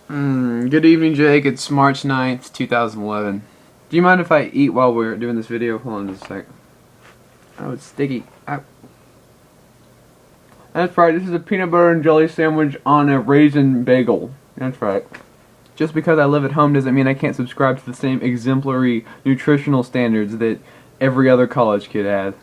Good evening, Jake. It's March 9th, 2011. Do you mind if I eat while we're doing this video? Hold on just a sec. Oh, it's sticky. Ow. That's right, this is a peanut butter and jelly sandwich on a raisin bagel. That's right. Just because I live at home doesn't mean I can't subscribe to the same exemplary nutritional standards that every other college kid has.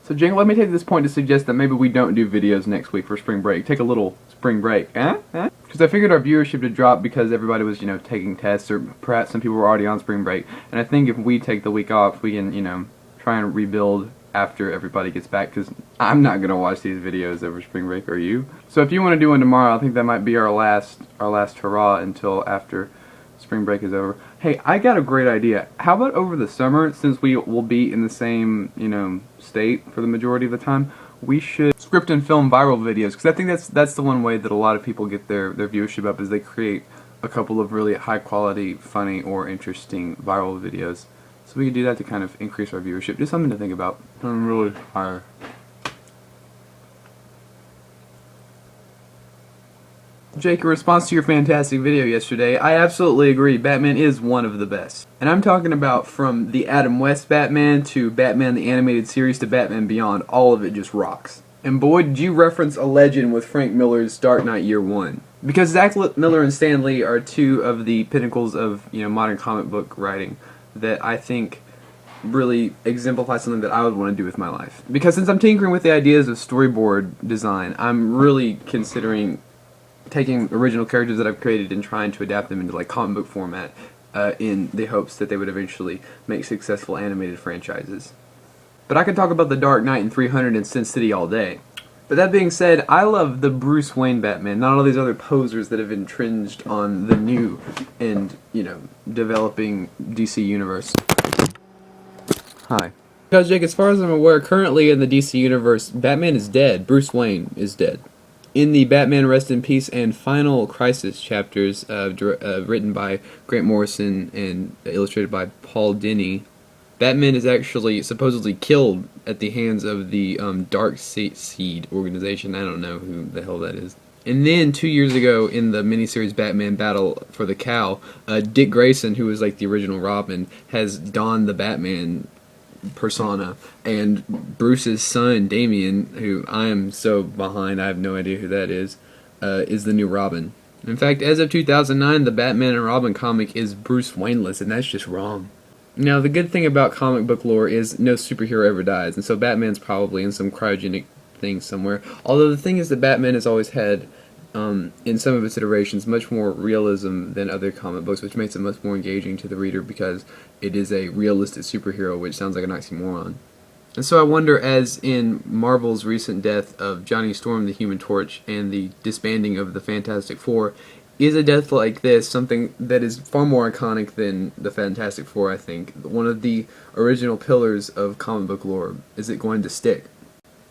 So Jake, let me take this point to suggest that maybe we don't do videos next week for spring break. Take a little spring break. Because I figured our viewership would drop because everybody was, taking tests, or perhaps some people were already on spring break. And I think if we take the week off, we can, try and rebuild after everybody gets back, because I'm not going to watch these videos over spring break, are you? So if you want to do one tomorrow, I think that might be our last hurrah until after spring break is over. Hey, I got a great idea. How about over the summer, since we will be in the same, state for the majority of the time, we should script and film viral videos, because I think that's the one way that a lot of people get their viewership up, is they create a couple of really high quality, funny, or interesting viral videos. So we could do that to kind of increase our viewership. Just something to think about. I'm really tired. Jake, in response to your fantastic video yesterday, I absolutely agree. Batman is one of the best. And I'm talking about from the Adam West Batman to Batman the Animated Series to Batman Beyond. All of it just rocks. And boy, did you reference a legend with Frank Miller's Dark Knight Year One. Because Zack Miller and Stan Lee are two of the pinnacles of modern comic book writing that I think really exemplify something that I would want to do with my life. Because since I'm tinkering with the ideas of storyboard design, I'm really considering taking original characters that I've created and trying to adapt them into like comic book format in the hopes that they would eventually make successful animated franchises. But I could talk about the Dark Knight and 300 and Sin City all day. But that being said, I love the Bruce Wayne Batman, not all these other posers that have infringed on the new and, developing DC universe. Hi. Because, Jake, as far as I'm aware, currently in the DC universe, Batman is dead. Bruce Wayne is dead. In the Batman Rest in Peace and Final Crisis chapters, written by Grant Morrison and illustrated by Paul Dini, Batman is actually supposedly killed at the hands of the Dark Seed organization. I don't know who the hell that is. And then 2 years ago, in the miniseries Batman Battle for the Cow, Dick Grayson, who was like the original Robin, has donned the Batman persona, and Bruce's son Damian, who I am so behind, I have no idea who that is the new Robin. In fact, as of 2009, the Batman and Robin comic is Bruce Wayne-less, and that's just wrong. Now, the good thing about comic book lore is no superhero ever dies, and so Batman's probably in some cryogenic thing somewhere. Although the thing is that Batman has always had, in some of its iterations, much more realism than other comic books, which makes it much more engaging to the reader because it is a realistic superhero, which sounds like an oxymoron. And so I wonder, as in Marvel's recent death of Johnny Storm, the Human Torch, and the disbanding of the Fantastic Four, is a death like this something that is far more iconic than the Fantastic Four, I think? One of the original pillars of comic book lore. Is it going to stick?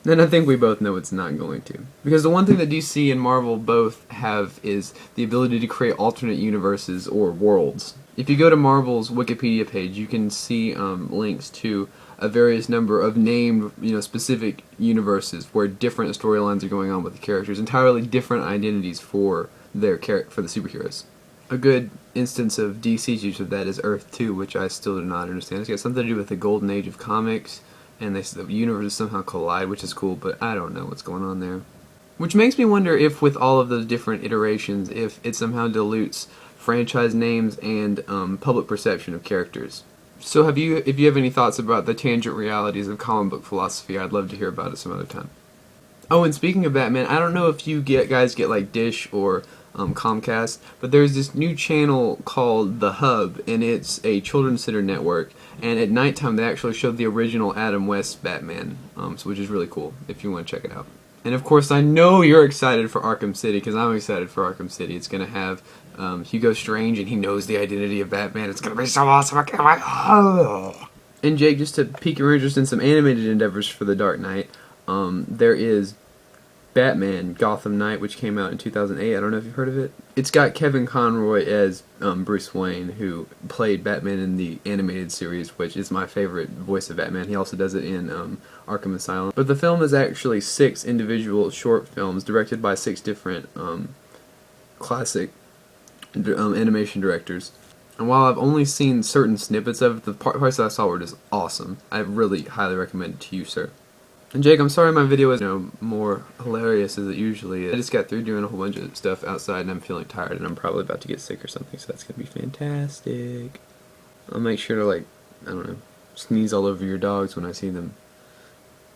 And I think we both know it's not going to. Because the one thing that DC and Marvel both have is the ability to create alternate universes or worlds. If you go to Marvel's Wikipedia page, you can see links to a various number of named, specific universes where different storylines are going on with the characters, entirely different identities for the superheroes. A good instance of DC's use of that is Earth 2, which I still do not understand. It's got something to do with the golden age of comics, and the universes somehow collide, which is cool, but I don't know what's going on there. Which makes me wonder if, with all of those different iterations, if it somehow dilutes franchise names and public perception of characters. So if you have any thoughts about the tangent realities of comic book philosophy, I'd love to hear about it some other time. Oh, and speaking of Batman, I don't know if you guys get like Dish or Comcast, but there's this new channel called The Hub, and it's a children's center network, and at nighttime they actually showed the original Adam West Batman, which is really cool if you want to check it out. And of course, I know you're excited for Arkham City, because I'm excited for Arkham City. It's going to have Hugo Strange, and he knows the identity of Batman. It's going to be so awesome. I can't wait. Oh. And Jake, just to pique your interest in some animated endeavors for The Dark Knight, there is Batman Gotham Knight, which came out in 2008. I don't know if you've heard of it. It's got Kevin Conroy as Bruce Wayne, who played Batman in the animated series, which is my favorite voice of Batman. He also does it in Arkham Asylum. But the film is actually 6 individual short films directed by 6 different classic animation directors. And while I've only seen certain snippets of it, the parts that I saw were just awesome. I really highly recommend it to you, sir. And Jake, I'm sorry my video is more hilarious as it usually is. I just got through doing a whole bunch of stuff outside and I'm feeling tired and I'm probably about to get sick or something, so that's going to be fantastic. I'll make sure to, like, I don't know, sneeze all over your dogs when I see them.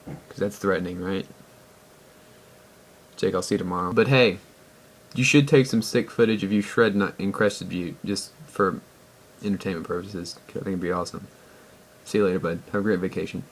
Because that's threatening, right? Jake, I'll see you tomorrow. But hey, you should take some sick footage of you shredding in Crested Butte just for entertainment purposes. I think it'd be awesome. See you later, bud. Have a great vacation.